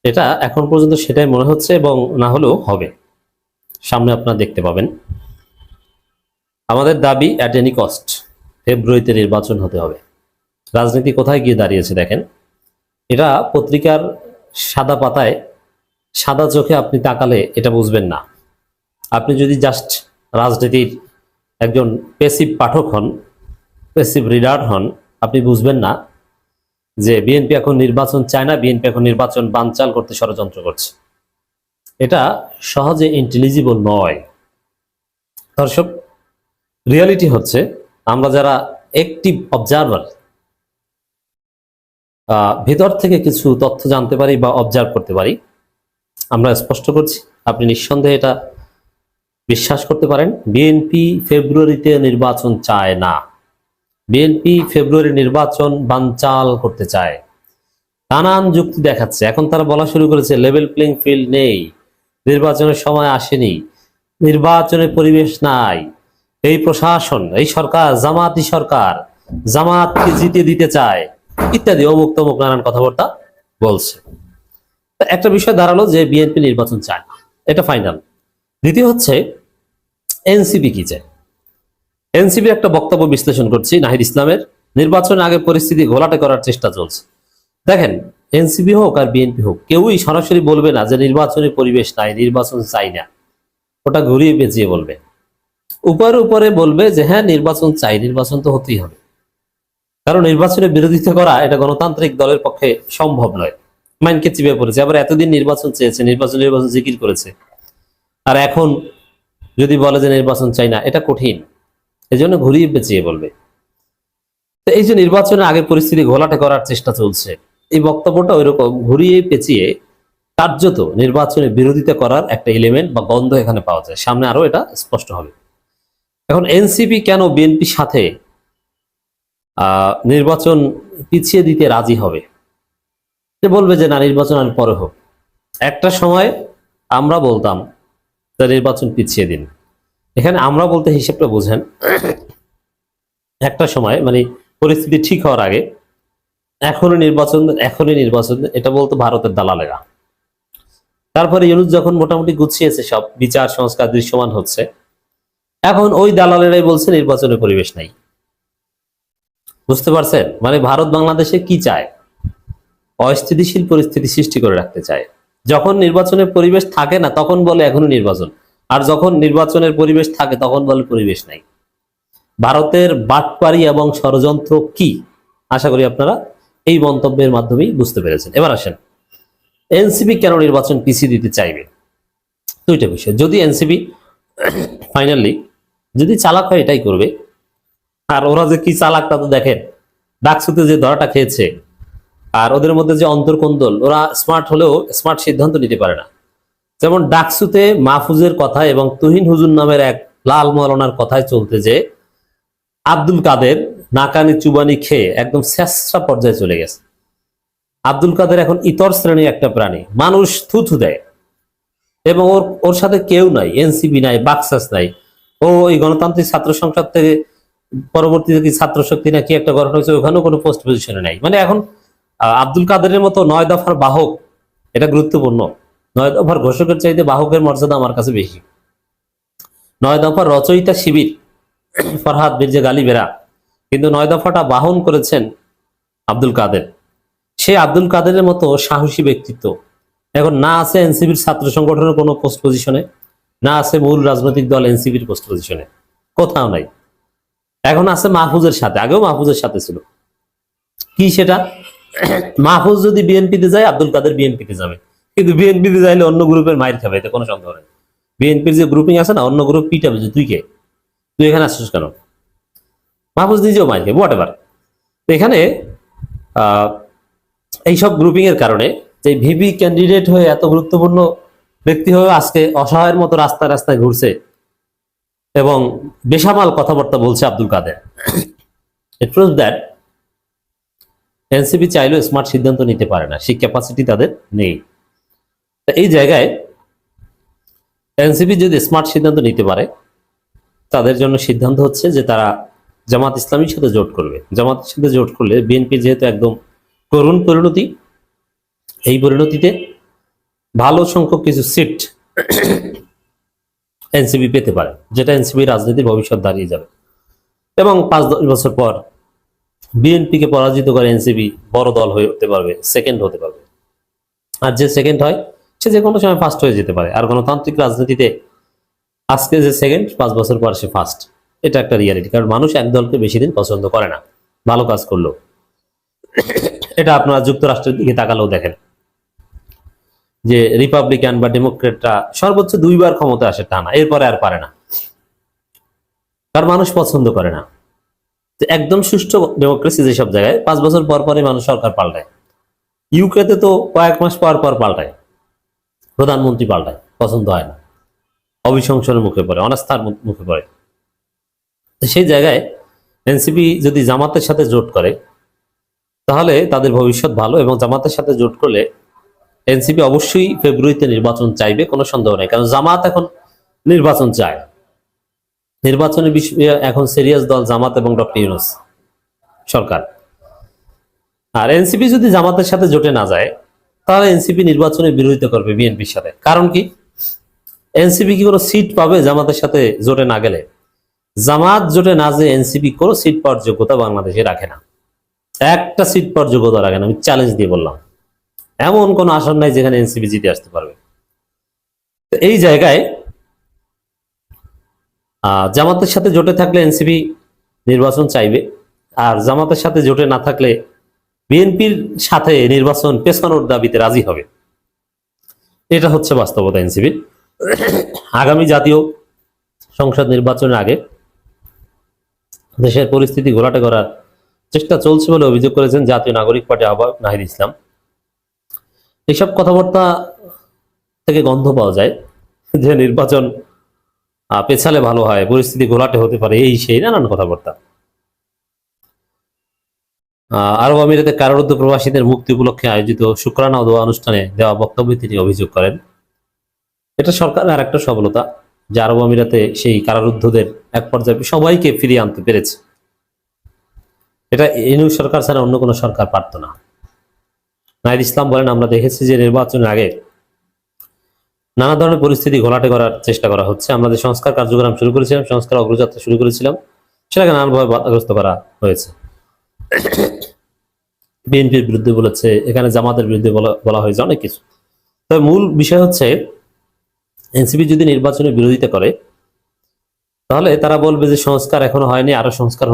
এটা এখন পর্যন্ত সেটাই মনে হচ্ছে, এবং না হলেও হবে, সামনে আপনারা দেখতে পাবেন। আমাদের দাবি অ্যাট এনি কস্ট ফেব্রুয়ারিতে নির্বাচন হতে হবে। রাজনীতি কোথায় গিয়ে দাঁড়িয়েছে দেখেন। এটা পত্রিকার সাদা পাতায় সাদা চোখে আপনি তাকালে এটা বুঝবেন না। আপনি যদি জাস্ট রাজনীতির একজন পেসিভ পাঠক হন, পেসিভ রিডার হন, আপনি বুঝবেন না যে বিএনপি এখন নির্বাচন চায় না, বিএনপি এখন নির্বাচন বানচাল করতে ষড়যন্ত্র করছে। এটা সহজে ইন্টেলিজিবল নয়। দর্শক, রিয়ালিটি হচ্ছে আমরা যারা অ্যাক্টিভ অবজারভার, ভিতর থেকে কিছু তথ্য জানতে পারি বা অবজার্ভ করতে পারি, আমরা স্পষ্ট করছি, আপনি নিঃসন্দেহে এটা বিশ্বাস করতে পারেন। বিএনপি ফেব্রুয়ারিতে নির্বাচন চায় না। বিএনপি ফেব্রুয়ারি নির্বাচন বানচাল করতে চায়। নানান যুক্তি দেখাচ্ছে। এখন তারা বলা শুরু করেছে লেভেল প্লেইং ফিল্ড নেই, নির্বাচনের সময় আসেনি, নির্বাচনের পরিবেশ নাই, এই প্রশাসন, এই সরকার জামাতি সরকার, জামাতকে জিতে দিতে চায়, ইত্যাদি অমুক তমুক নানান কথাবার্তা বলছে। একটা বিষয় দাঁড়ালো যে বিএনপি নির্বাচন চায় না, এটা ফাইনাল। দ্বিতীয় হচ্ছে এনসিপি কি চায়। এনসিপি একটা বক্তব্য বিশ্লেষণ করছি নাহিদ ইসলামের, নির্বাচনের আগে পরিস্থিতি ঘোলাটে করার চেষ্টা চলছে। দেখেন, এনসিপি হোক আর বিএনপি হোক, কেউই সরাসরি বলবে না যে নির্বাচনের পরিবেশ নাই, নির্বাচন চাই না। ওটা ঘুরিয়ে পেঁচিয়ে বলবে। উপরে উপরে বলবে যে হ্যাঁ নির্বাচন চাই, নির্বাচন তো হতেই হবে। কারণ নির্বাচনের বিরোধিতা করা এটা গণতান্ত্রিক দলের পক্ষে সম্ভব নয়। মাইনকে চিপে পড়েছে। আবার এতদিন নির্বাচন চেয়েছে, নির্বাচন জিকির করেছে, আর এখন যদি বলে যে নির্বাচন চাই না, এটা কঠিন। এই জন্য ঘুরিয়ে পেঁচিয়ে বলবে। তো এই যে নির্বাচনের আগে পরিস্থিতি ঘোলাটে করার চেষ্টা চলছে, এই বক্তব্যটা ওইরকম ঘুরিয়ে পেঁচিয়ে কার্যত নির্বাচনের বিরোধিতা করার একটা এলিমেন্ট বা গন্ধ এখানে পাওয়া যায়। সামনে আরো এটা স্পষ্ট হবে। এখন এনসিপি কেন বিএনপির সাথে নির্বাচন পিছিয়ে দিতে রাজি হবে? যে বলবে যে না, নির্বাচন আর পরে হোক। একটা সময় আমরা বলতাম যে নির্বাচন পিছিয়ে দিন। এখানে আমরা বলতে হিসেবটা বুঝেন, একটা সময় মানে পরিস্থিতি ঠিক হওয়ার আগে এখনই নির্বাচন এটা বলতো ভারতের দালালেরা। তারপরে ইউনুস যখন মোটামুটি গুছিয়েছে, সব বিচার সংস্কার দৃশ্যমান হচ্ছে, এখন ওই দালালেরাই বলছে নির্বাচনের পরিবেশ নাই। বুঝতে পারছেন? মানে ভারত বাংলাদেশে কি চায়? অস্থিতিশীল পরিস্থিতি সৃষ্টি করে রাখতে চায়। যখন নির্বাচনের পরিবেশ থাকে না তখন বলে এখনো নির্বাচন, আর যখন নির্বাচনের পরিবেশ থাকে তখন বলে পরিবেশ নাই। ভারতের বাটপারি এবং ষড়যন্ত্র কি, আশা করি আপনারা এই মন্তব্যের মাধ্যমেই বুঝতে পেরেছেন। এবার আসেন, এনসিপি কেন নির্বাচন পিছিয়ে দিতে চাইবে? দুইটা বিষয়। যদি এনসিপি ফাইনালি যদি চালাক হয় এটাই করবে। আর ওরা যে কি চালাক তা তো দেখেন। ডাকসুতে যে ধরাটা খেয়েছে, আর ওদের মধ্যে যে অন্তর্কোন্দল, ওরা স্মার্ট হলেও স্মার্ট সিদ্ধান্ত নিতে পারে না। যেমন ডাকসুতে মাহফুজের কথা এবং তুহিন হুজুর নামের এক লাল মৌলানার কথায় চলতে যে আব্দুল কাদের নাকানি চুবানি খেয়ে একদম শেষরা পর্যায়ে চলে গেছে। আব্দুল কাদের এখন ইতর শ্রেণীর একটা প্রাণী, মানুষ থুথু দেয়, এবং ওর সাথে কেউ নাই, এনসিপি নাই, বাকসাস নাই। ও এই গণতান্ত্রিক ছাত্র সংসদ থেকে পরবর্তীতে কি ছাত্র শক্তি নাকি একটা গঠন হয়েছে, ওখানেও কোনো পোস্ট পজিশনে নাই। মানে এখন আব্দুল কাদেরের মতো 9 দফার বাহক, এটা গুরুত্বপূর্ণ। 9 দফার ঘোষকের চাইতে বাহকের মর্যাদা আমার কাছে বেশি। 9 দফার রচয়িতা শিবির ফরহাদ মির্জা গালিবেরা, কিন্তু 9 দফাটা বাহন করেছেন আব্দুল কাদের। সে আব্দুল কাদেরের মতো সাহসী ব্যক্তিত্ব এখন না আছে এনসিপির ছাত্র সংগঠনের কোনো পোস্ট পজিশনে, না আছে মূল রাজনৈতিক দল এনসিপির পোস্ট পজিশনে, কোথাও নাই। এখন আছে মাহফুজের সাথে, আগেও মাহফুজের সাথে ছিল। কি সেটা? মাহফুজ যদি বিএনপিতে যায়, আব্দুল কাদের বিএনপিতে যাবে, কিন্তু বিএনপিতে যাইলে অন্য গ্রুপের মাইর খাবে, এতে কোনো সন্দেহ নেই। বিএনপির যে গ্রুপিং আছে না, অন্য গ্রুপ পিটাবে যে তুই কে, তুই এখানে আসছিস কেন। মাহফুজ নিজেও মাইর খাবে, হোয়াট এভার। এখানে এইসব গ্রুপিং এর কারণে যে ভিপি ক্যান্ডিডেট হয়ে এত গুরুত্বপূর্ণ ব্যক্তি হয়ে আজকে অসহায়ের মতো রাস্তায় রাস্তায় ঘুরছে এবং বেসামাল কথাবার্তা বলছে আব্দুল কাদের। ইট প্রুভস দ্যাট এনসিপি চাইলেও স্মার্ট সিদ্ধান্ত নিতে পারে না, সেই ক্যাপাসিটি তাদের নেই। এই জায়গায় এনসিপি যদি স্মার্ট সিদ্ধান্ত নিতে পারে, তাদের জন্য সিদ্ধান্ত হচ্ছে যে তারা জামাত ইসলামীর সাথে জোট করবে। জামাতের সাথে জোট করলে বিএনপি যেহেতু একদম করুণ পরিণতি, এই পরিণতিতে ভালো সংখ্যক কিছু সিট এনসিপি পেতে পারে, যেটা এনসিপি রাজনীতির ভবিষ্যৎ দাঁড়িয়ে যাবে। এবং 5-10 বছর পর বিএনপিকে পরাজিত করে এনসিপি বড় দল হয়ে উঠতে পারবে, সেকেন্ড হতে পারবে। আর যে সেকেন্ড হয় সে যে কোনো সময় ফার্স্ট হয়ে যেতে পারে। আর গণতান্ত্রিক রাজনীতিতে আজকে যে সেকেন্ড, 5 বছর পর সে ফার্স্ট, এটা একটা রিয়ালিটি। কারণ মানুষ এক দলকে বেশি দিন পছন্দ করে না ভালো কাজ করলেও। এটা আপনারা যুক্তরাষ্ট্রের দিকে তাকালেও দেখেন যে রিপাবলিকান বা ডেমোক্রেটরা সর্বোচ্চ 2 বার ক্ষমতা আসে টানা, এরপরে আর পারে না, কারণ মানুষ পছন্দ করে না। তো একদম সুষ্ঠু ডেমোক্রেসি যেসব জায়গায় 5 বছর পর পরে মানুষ সরকার পাল্টায়। ইউকেতে তো কয়েক মাস পর পর পাল্টায়, প্রধানমন্ত্রী পাল্টায়, পছন্দ হয় না, অভিশংসনের মুখে পড়ে, অনাস্থার মুখে পড়ে। তো সেই জায়গায় এনসিপি যদি জামাতের সাথে জোট করে তাহলে তাদের ভবিষ্যৎ ভালো। এবং জামাতের সাথে জোট করলে এনসিপি অবশ্যই ফেব্রুয়ারিতে নির্বাচন চাইবে, কোনো সন্দেহ নেই। কারণ জামাত এখন নির্বাচন চায়, নির্বাচনের বিষয়ে এখন সিরিয়াস দল জামাত এবং ডক্টর ইউনূস সরকার। আর এনসিপি যদি জামাতের সাথে জোটে না যায় তাহলে এনসিপি নির্বাচনের বিরোধিতা করবে বিএনপির সাথে। কারণ কি, এনসিপি কি কোনো সিট পাবে জামাতের সাথে জোটে না গেলে? জামাত জোটে না যে এনসিপি কোনো সিট পাওয়ার যোগ্যতা বাংলাদেশে রাখে না, একটা সিট পাওয়ার যোগ্যতা রাখে না। আমি চ্যালেঞ্জ দিয়ে বললাম, এমন কোন আসন নাই যেখানে এনসিপি জিতে আসতে পারবে। তো এই জায়গায় জামাতের সাথে জোটে থাকলে এনসিপি নির্বাচন চাইবে, আর জামাতের সাথে জোটে না থাকলে বিএনপির সাথে নির্বাচন পেছানোর দাবিতে রাজি হবে। এটা হচ্ছে বাস্তবতা এনসিপির। আগামী জাতীয় সংসদ নির্বাচনের আগে দেশের পরিস্থিতি ঘোলাটে করার চেষ্টা চলছে বলে অভিযোগ করেছেন জাতীয় নাগরিক পার্টি আহ্বায়ক নাহিদ ইসলাম। এইসব কথাবার্তা থেকে গন্ধ পাওয়া যায় যে নির্বাচন পেছালে ভালো হয়, পরিস্থিতি ঘোলাটে হতে পারে, এই সেই নানান কথাবার্তা। আরব আমিরাতে কারারুদ্ধ প্রবাসীদের মুক্তি উপলক্ষে আয়োজিত শুকরানা ও দোয়া অনুষ্ঠানে দেওয়া বক্তব্যে তিনি অভিযোগ করেন, এটা সরকারের আর একটা সফলতা যে আরব আমিরাতে সেই কারারুদ্ধদের এক পর্যায়ে সবাইকে ফিরিয়ে আনতে পেরেছে। এটা ইউনূস সরকার ছাড়া অন্য কোনো সরকার পারত না। নাহিদ ইসলাম বলেন, আমরা দেখেছি যে নির্বাচনের আগে নানা ধরনের পরিস্থিতি ঘোলাটে করার চেষ্টা করা হচ্ছে। আমরা যে সংস্কার কার্যক্রম শুরু করেছিলাম, সংস্কার অগ্রযাত্রা শুরু করেছিলাম, সেটাকে নানানভাবে বাধাগ্রস্ত করা হয়েছে। বিএনপির বিরুদ্ধে বলেছে, এখানে জামাতের বিরুদ্ধে বলা হয়েছে অনেক কিছু। তবে মূল বিষয় হচ্ছে এনসিপি যদি নির্বাচনের বিরোধিতা করে তাহলে তারা বলবে যে সংস্কার এখনো হয়নি, আরো সংস্কার